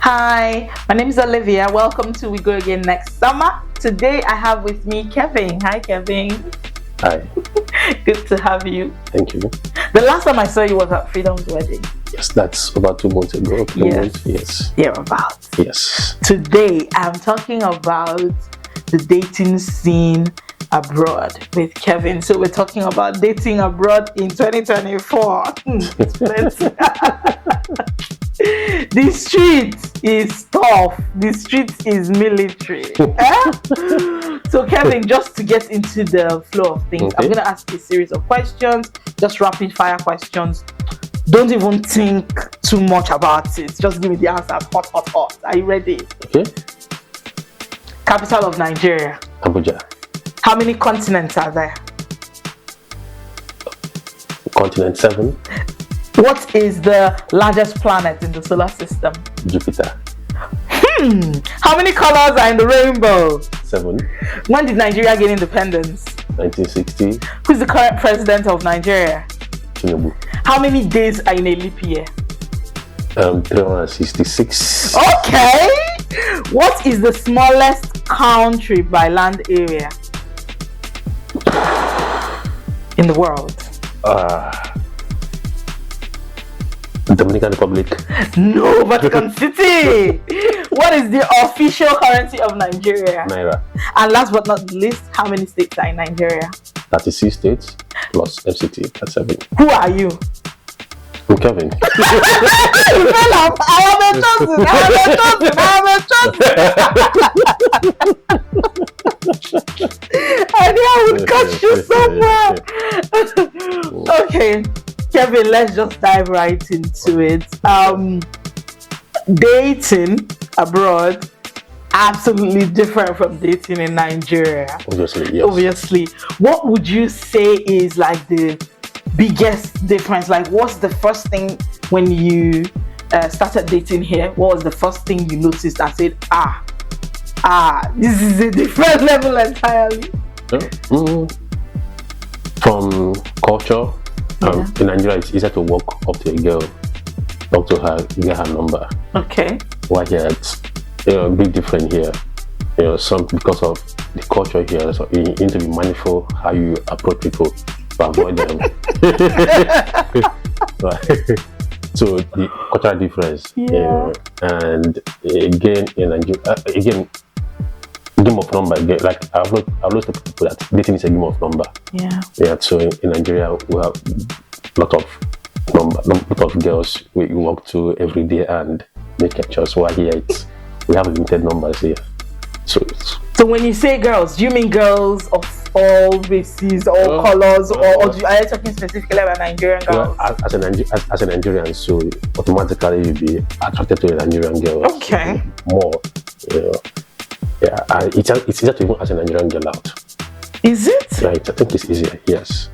Hi, my name is Olivia. Welcome to We Go Again Next Summer. Today I have with me Kevin. Hi, Kevin. Hi. Good to have you. Thank you. The last time I saw you was at Freedom's wedding. Yes, that's about 2 months ago. Yes. Yeah, about. Yes. Today I'm talking about the dating scene abroad with Kevin. So we're talking about dating abroad in 2024. The street is tough. The street is military. So Kevin, just to get into the flow of things, I'm going to ask you a series of questions, just rapid fire questions. Don't even think too much about it. Just give me the answer. Hot. Are you ready? Okay. Capital of Nigeria? Abuja. How many continents are there? Continent 7. What is the largest planet in the solar system? Jupiter. How many colors are in the rainbow? 7. When did Nigeria gain independence? 1960. Who's the current president of Nigeria? Tinubu. How many days are in a leap year? 366. Okay. What is the smallest country by land area in the world? Dominican Republic. No, Vatican City. What is the official currency of Nigeria? Naira. And last but not least, how many states are in Nigeria? 36 states plus FCT. That's 7. Who are you? I'm Kevin. I knew I would catch you somewhere. Okay, Kevin, let's just dive right into it. Dating abroad, absolutely different from dating in Nigeria. Obviously, yes. Obviously. What would you say is like the biggest difference? Like, what's the first thing when you started dating here? What was the first thing you noticed and said, this is a different level entirely? From culture, in Nigeria, it's easier to walk up to a girl, talk to her, get her number. Okay. While here, it's a bit different here. Some because of the culture here, so you need to be mindful how you approach people to avoid them. So the cultural difference, and again in Nigeria, game of number. Like I've always told people that dating is a game of number. Yeah. So in Nigeria, we have lot of girls we walk to every day and make captures. While here, we have limited numbers here. So when you say girls, do you mean girls of all races, all colors, or are you talking specifically about Nigerian girls? Well, as a Nigerian, so automatically you'll be attracted to a Nigerian girl. Okay. More, Yeah, it's easier to even ask a Nigerian girl out. Is it? Right, I think it's easier. Yes.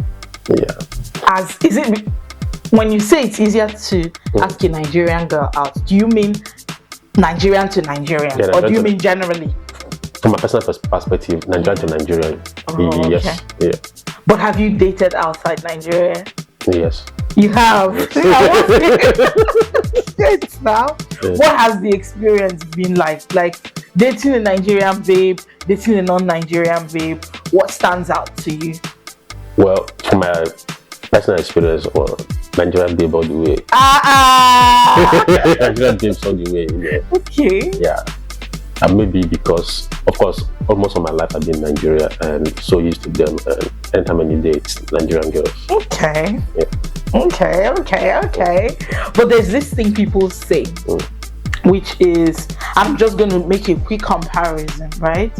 Yeah. Is it when you say it's easier to ask a Nigerian girl out? Do you mean Nigerian to Nigerian, or do you mean generally? From a personal perspective, Nigerian to Nigerian. Yes. Okay. Yeah. But have you dated outside Nigeria? Yes. You have. Yes. Now, what has the experience been like? Like dating a Nigerian babe, dating a non-Nigerian babe. What stands out to you? Well, from my personal experience, Nigerian babe all the way. Nigerian babes all the way. Okay. Yeah. And maybe because, of course, almost all my life I've been in Nigeria and so used to them. And anytime any dates, Nigerian girls. Okay. Yeah. Okay. But there's this thing people say, which is, I'm just going to make a quick comparison, right?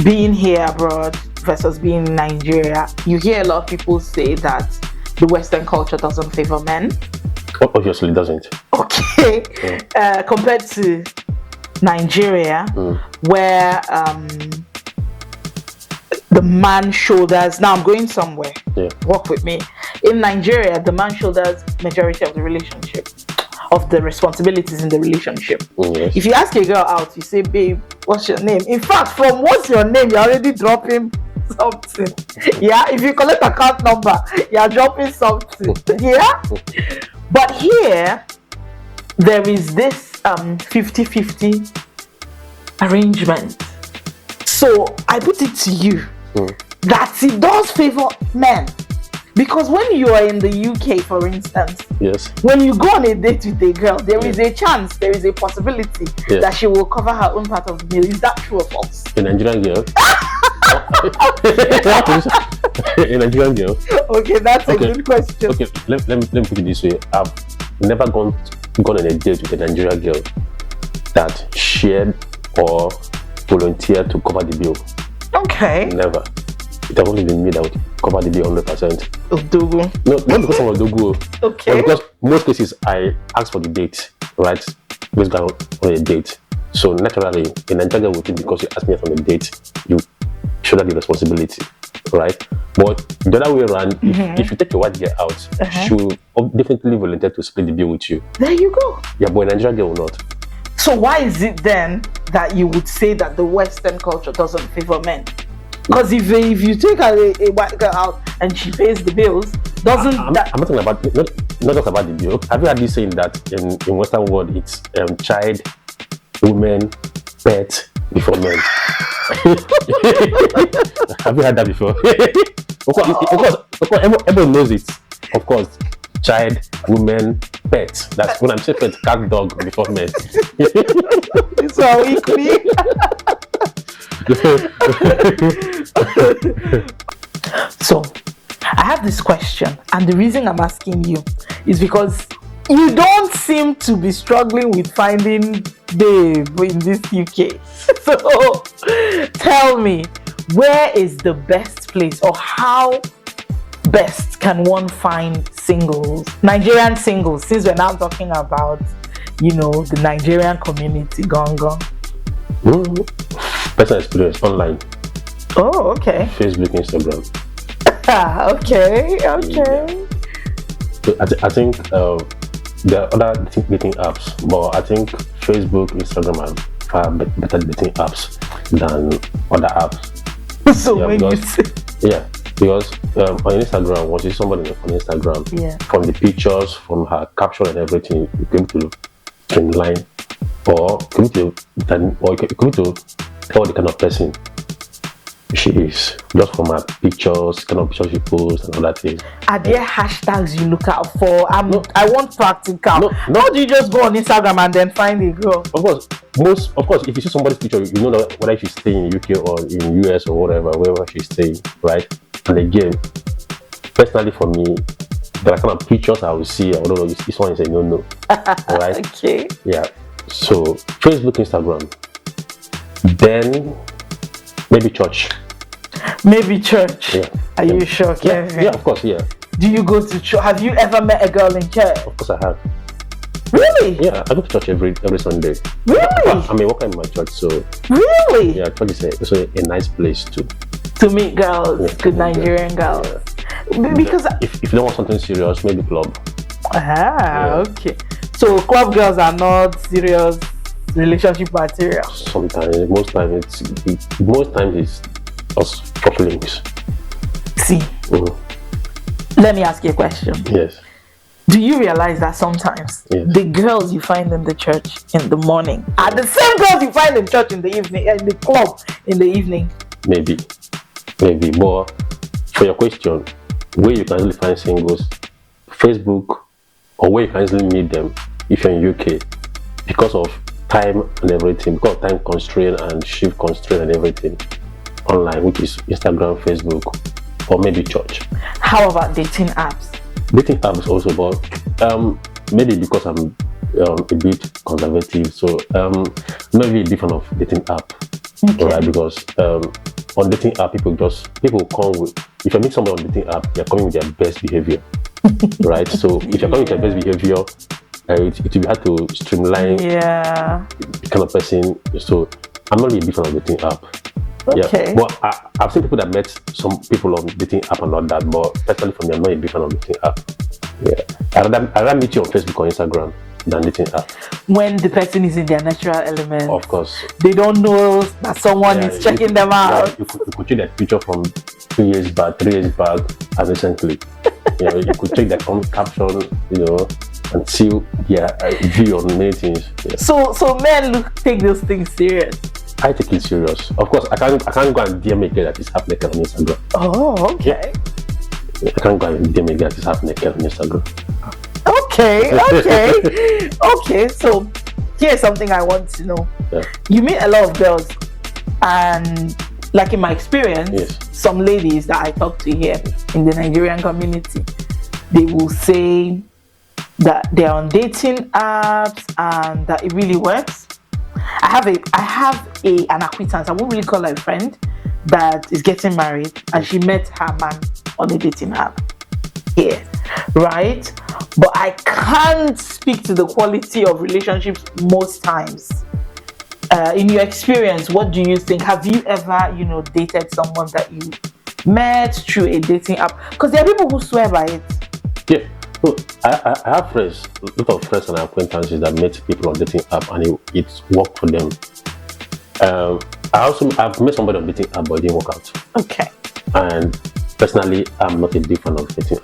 Being here abroad versus being in Nigeria, you hear a lot of people say that the Western culture doesn't favor men. Obviously it doesn't. Okay. Compared to Nigeria, where the man shoulders, now I'm going somewhere, walk with me. In Nigeria, the man shoulders majority of the relationship, of the responsibilities in the relationship. Yes. If you ask a girl out, you say, babe, what's your name? In fact, from what's your name, you're already dropping something. Yeah, if you collect account number, you're dropping something. Yeah. But here, there is this 50-50 arrangement. So I put it to you that it does favor men. Because when you are in the UK, for instance, yes, when you go on a date with a girl, there is a chance, there is a possibility that she will cover her own part of the meal. Is that true or false? A Nigerian girl. A Nigerian girl. Okay, that's a good question. Okay, let me put it this way. I've never gone on a date with a Nigerian girl that shared or volunteered to cover the bill. Okay. Never. It has only been me that would cover the bill 100%. Odogu. No, not because I'm Odogu. Okay. But because most cases I ask for the date, right? Let's go on a date. So naturally, a Nigerian girl would think because you asked me on a date, you shoulder the responsibility, right? But the other way around, if you take a white girl out, she will definitely volunteer to split the bill with you. There you go. Yeah, but a Nigerian girl will not. So why is it then that you would say that the Western culture doesn't favor men? Because if you take a white girl out and she pays the bills, doesn't I'm not talking about not just about the bill. Have you heard this saying that in Western world it's child, women, pet before men? Have you heard that before? Of course, everyone knows it. Of course, child, women, pet. That's when I'm saying pet, cat, dog before men. So equally. So I have this question, and the reason I'm asking you is because you don't seem to be struggling with finding babe in this UK. So tell me, where is the best place, or how best can one find singles, Nigerian singles, since we're now talking about, the Nigerian community gone. Personal experience online. Oh, okay. Facebook, Instagram. Okay. Yeah. So I think there are other dating apps, but I think Facebook, Instagram are far better dating apps than other apps. So when you say... Yeah, because on Instagram, once you see somebody on Instagram, from the pictures, from her caption and everything, you can to streamline, or you can to tell the kind of person she is, just from her pictures, kind of pictures she posts and all that thing. Are there hashtags you look out for? I want practical. No. How do you just go on Instagram and then find a girl? Of course, if you see somebody's picture, you know whether she's staying in UK or in US or wherever she's staying, right? And again, personally for me, there are kind of pictures I will see. I don't know, this one is a no, right? Okay. Yeah. So Facebook, Instagram, then maybe church. Maybe church. Yeah. Are you sure, Kevin? Yeah, of course, yeah. Do you go to church? Have you ever met a girl in church? Of course I have. Really? Yeah, I go to church every Sunday. Really? I'm a worker in my church, so... Really? Yeah, church is also a nice place to meet girls, good Nigerian girls. Yeah. Because... If you don't want something serious, maybe club. Okay. So club girls are not serious relationship material? Sometimes, most times it's us couplings. See, let me ask you a question. Yes. Do you realize that sometimes the girls you find in the church in the morning are the same girls you find in church in the evening, in the club in the evening? Maybe. But for your question, where you can really find singles, Facebook, or where you can easily meet them if you're in UK, because of time and everything, because of time constraint and shift constraint and everything, online, which is Instagram, Facebook, or maybe church. How about dating apps? Dating apps also, but maybe because I'm a bit conservative, so maybe a different of dating app, right? Because on dating app, people come with, if you meet somebody on dating app, they're coming with their best behavior, right? So if you're coming with your best behavior, it will be hard to streamline the kind of person. So I'm not really a big fan of dating app. Okay. Yeah, but I've seen people that met some people on dating app and not that, but personally for me, I'm not a big fan of dating app. Yeah, I'd rather meet you on Facebook or Instagram than dating app. When the person is in their natural element. Of course. They don't know that someone is checking them out. Yeah, you could check that picture from 2 years back, 3 years back, and recently. You could check that caption, until their view on many things. Yeah. So men take those things serious. I take it serious. Of course, I can't go and DM a girl that is half naked on Instagram. Oh, okay. I can't go and DM a girl that is half naked on Instagram. Okay. So here's something I want to know. Yeah. You meet a lot of girls, and like in my experience, Yes. some ladies that I talk to here in the Nigerian community, they will say that they're on dating apps and that it really works. I have an acquaintance, I won't really call her a friend, that is getting married, and she met her man on a dating app here, right? But I can't speak to the quality of relationships most times. In your experience, what do you think? Have you ever, dated someone that you met through a dating app? Because there are people who swear by it. Yeah. So I have friends, a lot of friends and acquaintances that met people on dating app, and it worked for them. I've met somebody on dating app, but it didn't work out. Okay. And personally, I'm not a big fan of dating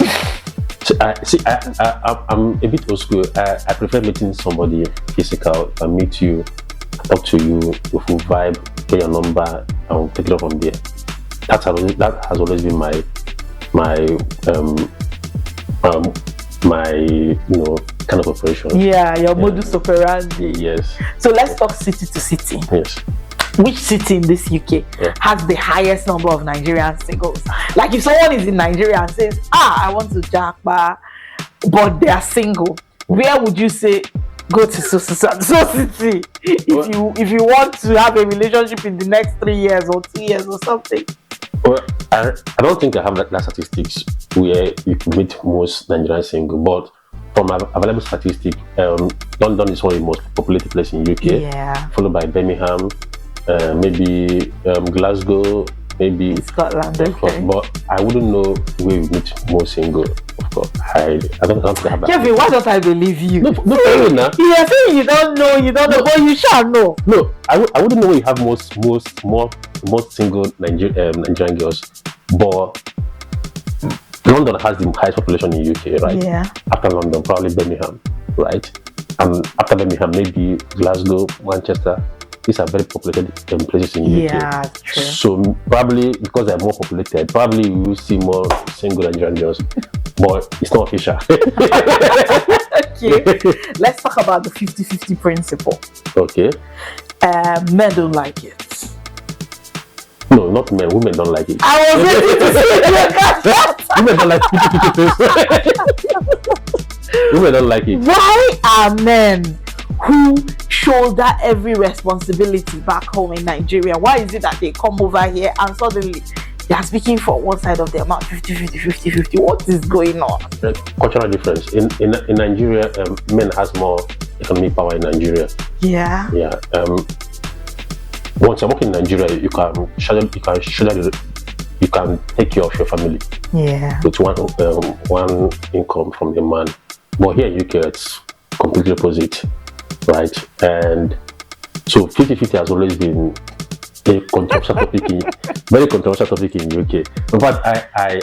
app. I'm a bit old school. I prefer meeting somebody physical. I meet you, talk to you, if we vibe, get your number, and take it up from there. That has always been my kind of operation. Yeah, your modus operandi. Yes. So let's talk city to city. Yes. Which city in this UK has the highest number of Nigerian singles? Like if someone is in Nigeria and says, I want to jackpot, but they are single, where would you say go to so city if you want to have a relationship in the next 3 years or 2 years or something? Well, I don't think I have that statistics where you could meet most Nigerian single, but from available statistics, London is one of the most populated places in UK, followed by Birmingham, maybe Glasgow, maybe Scotland. Okay. But I wouldn't know where we meet more single. Of course, I don't have that. Kevin, why don't I believe you? No, now. You are saying you don't know, but you shall know. No, I wouldn't know where you have most single Nigerian girls, but London has the highest population in UK, right? Yeah. After London, probably Birmingham, right? And after Birmingham, maybe Glasgow, Manchester. These are very populated places in UK. Yeah, true. So probably because they're more populated, probably we will see more single Nigerian girls, but it's not official. Okay, let's talk about the 50-50 principle. Okay. Men don't like it. No, not men. Women don't like it. I was ready to say women don't like 50-50. Women don't like it. Why are men who shoulder every responsibility back home in Nigeria, why is it that they come over here and suddenly they are speaking for one side of their mouth, 50-50? What is going on? Cultural difference. In Nigeria, men has more economic power in Nigeria. Yeah. Yeah. Once you're working in Nigeria, you can take care of your family. Yeah. With one income from the man. But here in UK, it's completely opposite. Right, and so 50-50 has always been a controversial topic, very controversial topic in UK. But I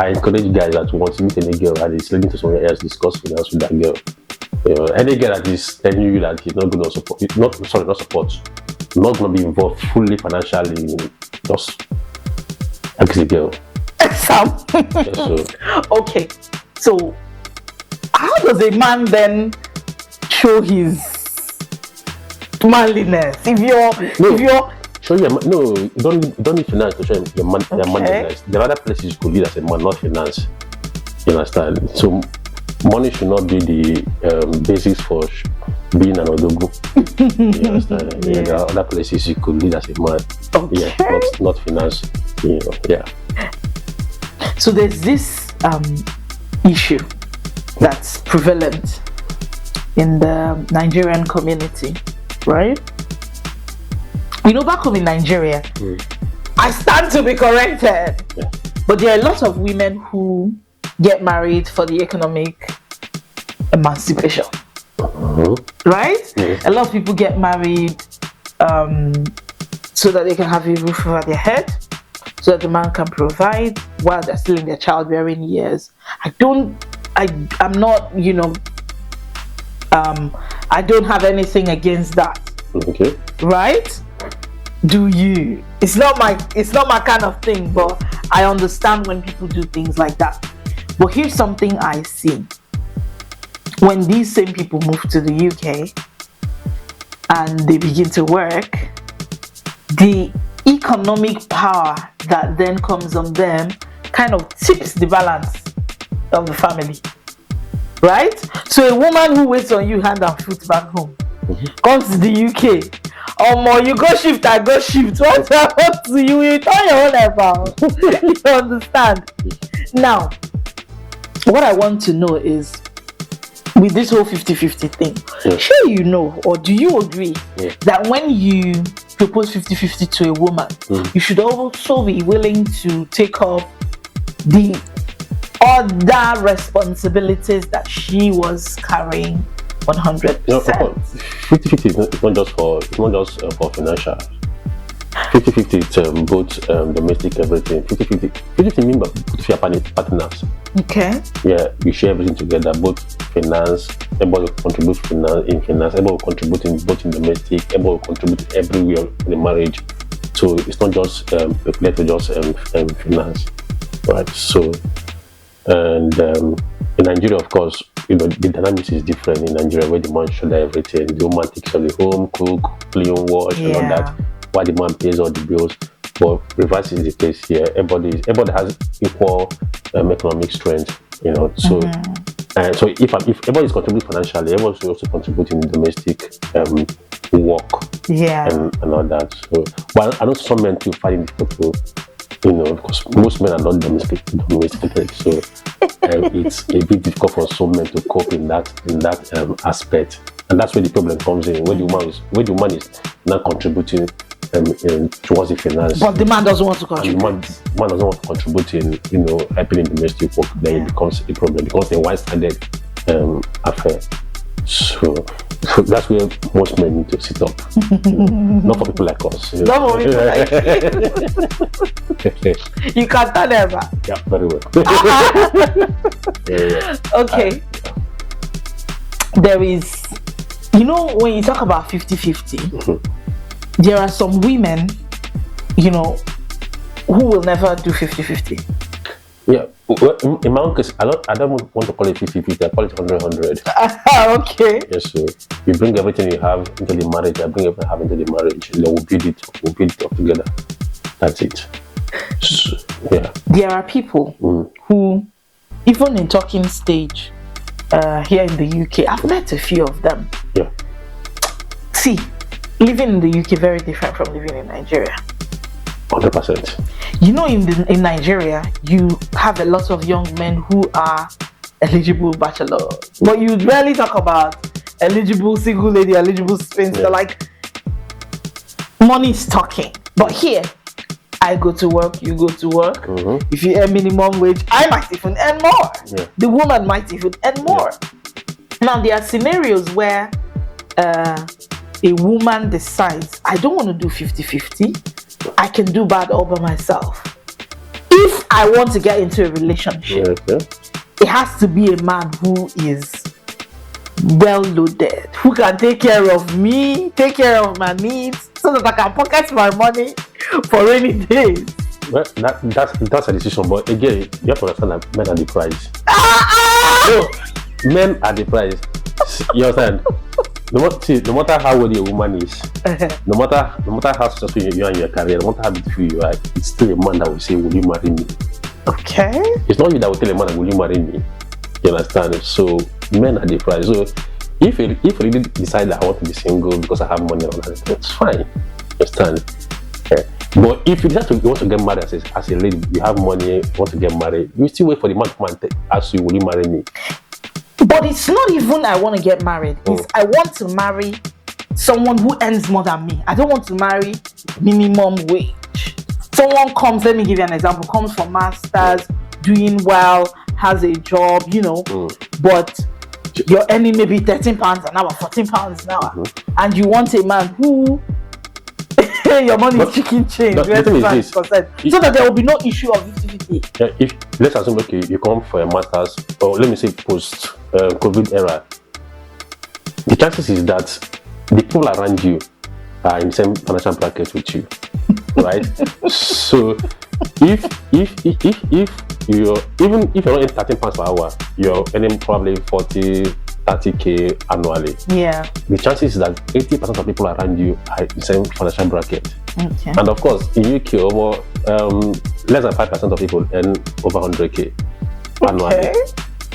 encourage guys that want to meet any girl that is listening to someone else discuss finance with that girl. Any girl that is telling you that he's not going to support, not going to be involved fully financially, just ask the girl. Sam. Yes, so. Okay, so how does a man then show his manliness? If you're show your you don't need finance to show your manliness. There are other places you could lead as a man, not finance. You understand? So money should not be the basis for being an odogu. You understand? Yeah. There are other places you could lead as a man. Okay. Yeah, not finance. Yeah. So there's this issue that's prevalent in the Nigerian community, right? Back home in Nigeria, I stand to be corrected, but there are a lot of women who get married for the economic emancipation, right? Yes. A lot of people get married so that they can have a roof over their head, so that the man can provide while they're still in their childbearing years. I I'm not, I don't have anything against that. Okay. Right? Do you? It's not my kind of thing, but I understand when people do things like that. But here's something I see. When these same people move to the UK and they begin to work, the economic power that then comes on them kind of tips the balance of the family. Right? So a woman who waits on you hand and foot back home comes to the UK. You go shift, I go shift. What happens to you? You turn your own about. You understand? Now, what I want to know is, with this whole 50-50 thing, sure you know, or do you agree that when you propose 50-50 to a woman, you should also be willing to take up the other responsibilities that she was carrying 100%? 50-50 is not just for financial. 50-50 it's both domestic, everything. 50-50 means both your partners. Okay. Yeah, you share everything together, both finance, everybody contributes in finance, everybody contributes in both in domestic, everybody contributes everywhere in the marriage. So it's not just left to just finance, right? So, and in Nigeria, of course, the dynamics is different in Nigeria, where the man shoulder everything, the woman takes care of the home, cook, clean, wash, and all that, while the man pays all the bills. But reverse is the case here. Everybody has equal economic strength, So, so if everybody is contributing financially, everybody should also contribute in domestic work, and all that. So, but I know some men too find it difficult to, because most men are not domesticated, so it's a bit difficult for some men to cope in that aspect, and that's where the problem comes in. Where the woman is not contributing towards the finance, but the man doesn't want to contribute. And the man doesn't want to contribute in helping in domestic work. Then it becomes a problem, because a one-sided affair. So that's where most men need to sit up. Not for people like us. Not for people like you. You can tell them that. Yeah, very well. Okay. There is, when you talk about 50-50, there are some women, who will never do 50-50. Yeah, well, in my own case, I don't want to call it 50-50, I call it 100-100. Okay. Yes, so you bring everything you have into the marriage, I bring everything I have into the marriage, and then we'll build it up together. That's it. So, yeah. There are people who, even in talking stage, here in the UK, I've met a few of them. Yeah. See, living in the UK very different from living in Nigeria. 100%. In Nigeria, you have a lot of young men who are eligible bachelors, but you rarely talk about eligible single lady, eligible spinster. Like, money is talking. But here, I go to work, you go to work. If you earn minimum wage, I might even earn more. The woman might even earn more. Now, there are scenarios where a woman decides, I don't want to do 50-50. I can do bad all by myself. If I want to get into a relationship, it has to be a man who is well loaded, who can take care of me, take care of my needs, so that I can pocket my money for rainy days. Well, that's a decision, but again, you have to understand that men are the prize. No, men are the prize. You understand? No matter how old a woman is, no matter how successful you are in your career, no matter how beautiful you are, it's still a man that will say, will you marry me? Okay. It's not you that will tell a man, will you marry me? You understand? So men are the prize. So if you really decide that I want to be single because I have money on that, that's fine. You understand? But if you decide you want to get married as a lady, you have money, you want to get married, you still wait for the man to come and ask you, will you marry me? But it's not even I want to get married. It's I want to marry someone who earns more than me. I don't want to marry minimum wage. Someone comes, let me give you an example, comes from masters, doing well, has a job, but you're earning maybe £13 an hour, £14 an hour, and you want a man who your money is chicken change, so that there will be no issue of 50-50. if let's assume okay, you come for a master's, or let me say post COVID era, the chances is that the people around you are in the same financial bracket with you, right? So if you're even if you're not earning 13 pounds per hour, you're earning probably 30K annually. Yeah. The chances is that 80% of people around you are in the same financial bracket. Okay. And of course, in UK, over less than 5% of people earn over 100K annually. Okay.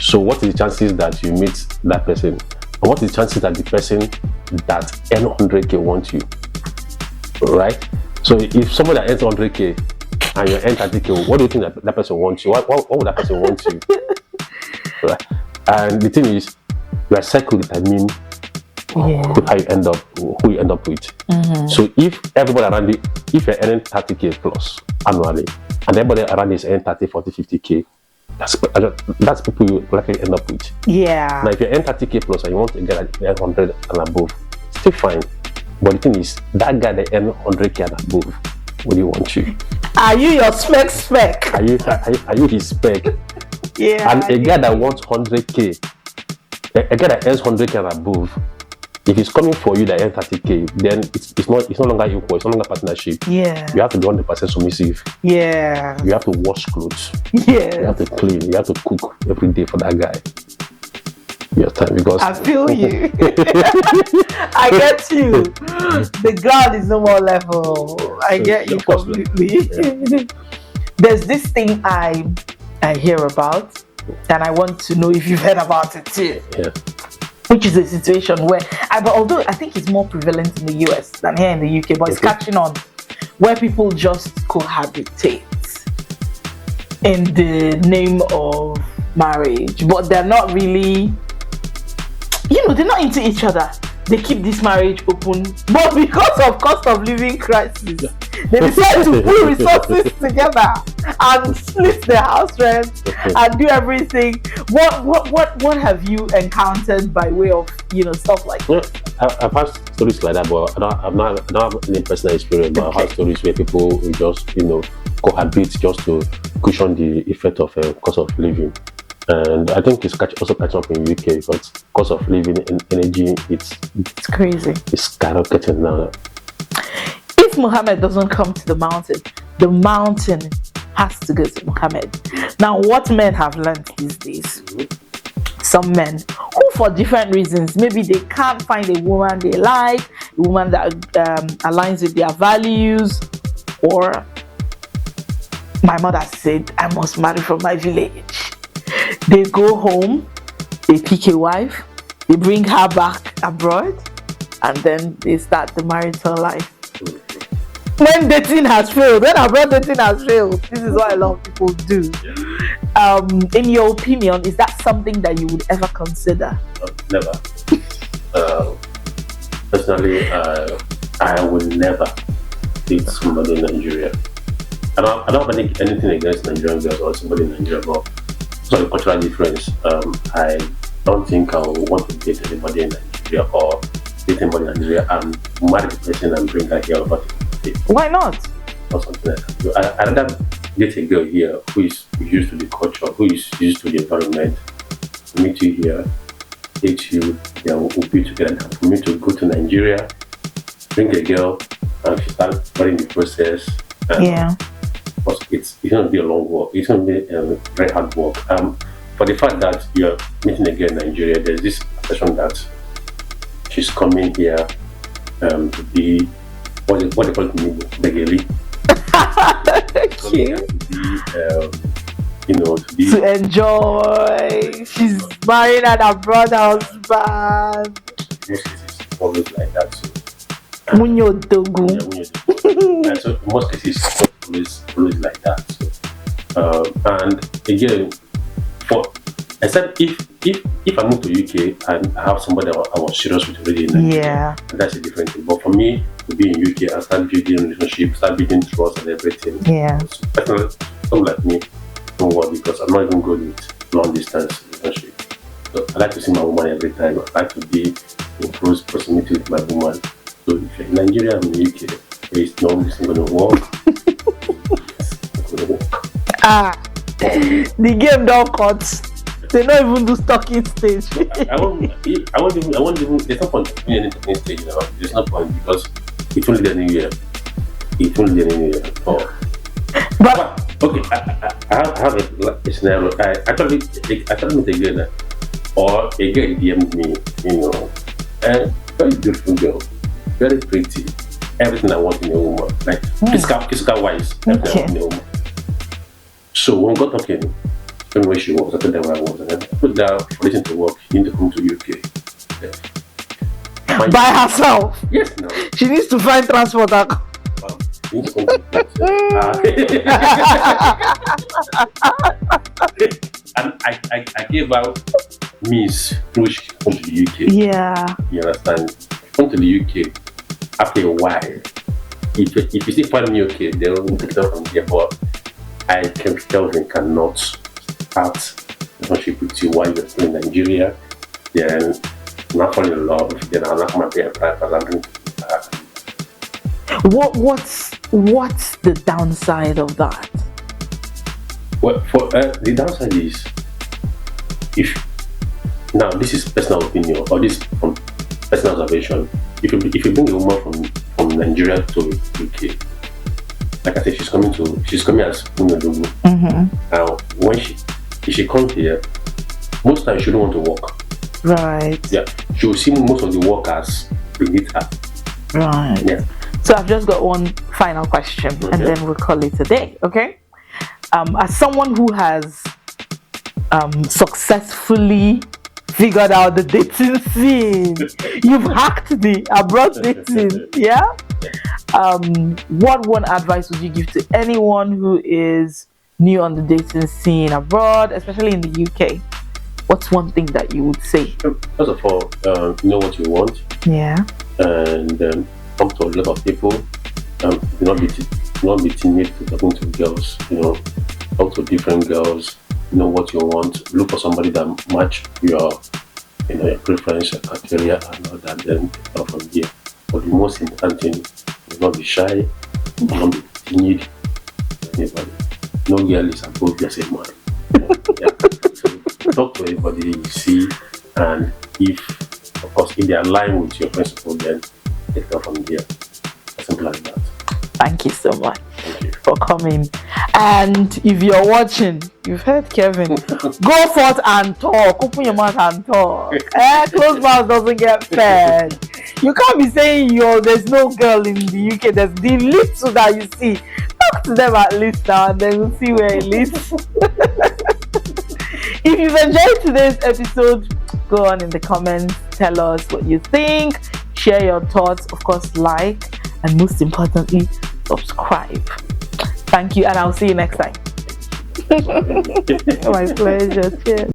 So, what is the chances that you meet that person? And what is the chances that the person that earns 100K wants you? Right? So, if somebody that earns 100K and you earn 30K, what do you think that person wants you? What would that person want you? Right? And the thing is, your cycle determines how you end up, who you end up with. Mm-hmm. So if everybody around you, if you're earning 30K plus annually, and everybody around you is earning 30, 40, 50K, that's people you likely end up with. Yeah. Now if you earn 30K plus and you want to get 100 and above, still fine. But the thing is, that guy that earns 100K and above, would you want you? Are you your spec? Are you his spec? Yeah. And a guy that wants 100K, a guy that earns 100K and above, if he's coming for you that earns 30K, then it's no longer equal, it's no longer partnership. Yeah. You have to be 100% submissive. Yeah. You have to wash clothes. Yeah. You have to clean. You have to cook every day for that guy. Your time, because I feel you. I get you. The ground is no more level. I get you completely. Yeah. There's this thing I hear about, and I want to know if you've heard about it too. Yeah. Which is a situation where, but although I think it's more prevalent in the US than here in the UK, but it's catching on, where people just cohabitate in the name of marriage, but they're not really, they're not into each other. They keep this marriage open, but because of cost of living crisis, they decide to pool resources together and split their house rent and do everything. What have you encountered by way of stuff like that? I've had stories like that, but I don't have any personal experience. But I've had stories where people will just cohabit just to cushion the effect of cost of living. And I think it's also catching up in UK, because cost of living and energy, it's crazy. It's skyrocketing now. If Muhammad doesn't come to the mountain has to go to Muhammad. Now, what men have learned these days, some men who for different reasons, maybe they can't find a woman they like, a woman that aligns with their values, or my mother said, I must marry from my village. They go home, they pick a wife, they bring her back abroad, and then they start the marital life. When dating has failed, when abroad dating has failed, this is what a lot of people do. In your opinion, is that something that you would ever consider? Never. Personally, I would never date somebody in Nigeria. I don't have anything against Nigerian girls or somebody in Nigeria, but so the cultural difference, I don't think I would want to date anybody in Nigeria or date anybody in Nigeria and marry the person and bring her here over to the Why not? Or something like that. I'd rather date a girl here who is used to the culture, who is used to the environment, meet you here, date you, we'll be together. And for me to go to Nigeria, bring a girl, and she start running the process. Yeah. It's going to be a long walk. It's going to be a very hard work. For the fact that you're meeting a girl in Nigeria, there's this perception that she's coming here to be what they call it in Igbo, begeli. Okay. To enjoy. She's marrying an abroad husband. Most cases it's always like that. So, Munyo dogu. And so in most cases it's always like that. So, and again, except if I move to UK and I have somebody I was serious with already in Nigeria, that's a different thing. But for me to be in UK and start building relationship, start building trust and everything, so personally, someone like me don't work, because I'm not even good with long distance relationship. So I like to see my woman every time. I like to be in close proximity with my woman. So if you're in Nigeria and in the UK, it's not going to work. It's not going to work. The game don't cut. They don't even do talking stage. I won't even. There's no point in any talking stage now. There's no point because it won't lead anywhere. It won't lead anywhere. Oh. But okay, I have a scenario. I actually meet a girl, or a girl DM'd me, and very beautiful girl, very pretty, everything I want in a woman, like physical wise, everything I want in a woman. So when we got talking, tell me where she was, I told her where I was, and I put her for listening to work, you need to come to UK. Yeah. By herself? Yes, no. She needs to find transport. You need to come to and I gave out means through which she can come to the UK. Yeah. You understand? Come to the UK after a while. If you still find me okay, they don't take it out from here. But I can tell them cannot start a relationship with you while you're still in Nigeria. Then not fall in love. Then I'm not going to pay a price for something. What's the downside of that? Well, for the downside is, if now this is personal opinion or this from personal observation. If you bring a woman from Nigeria to UK, like I said, she's coming as Umedogu. Now, if she comes here, most times she don't want to work. Right. Yeah, she will see most of the workers beneath her. Right. Yeah. So I've just got one final question, and then we'll call it a day. Okay. As someone who has successfully figured out the dating scene, you've hacked the abroad dating, yeah? What one advice would you give to anyone who is new on the dating scene abroad, especially in the UK? What's one thing that you would say? First of all, know what you want. Yeah. And talk to a lot of people. Do not be timid to talking to girls. Talk to different girls. Know what you want. Look for somebody that match your preference, your criteria, and all that. Then from here. But the most important thing is not be shy. Don't be timid. Anybody. No girl is above your same man. Yeah. So talk to everybody you see, and if they align with your principle, then take it from here. Simple like that. Thank you so much you for coming. And if you're watching, you've heard Kevin. Go forth and talk. Open your mouth and talk. Closed mouth doesn't get fed. You can't be saying there's no girl in the UK. There's the little that you see. Talk to them at least now, and then we'll see where it leads. If you've enjoyed today's episode, go on in the comments. Tell us what you think. Share your thoughts. Of course, like. And most importantly, subscribe. Thank you, and I'll see you next time. My pleasure. Cheers.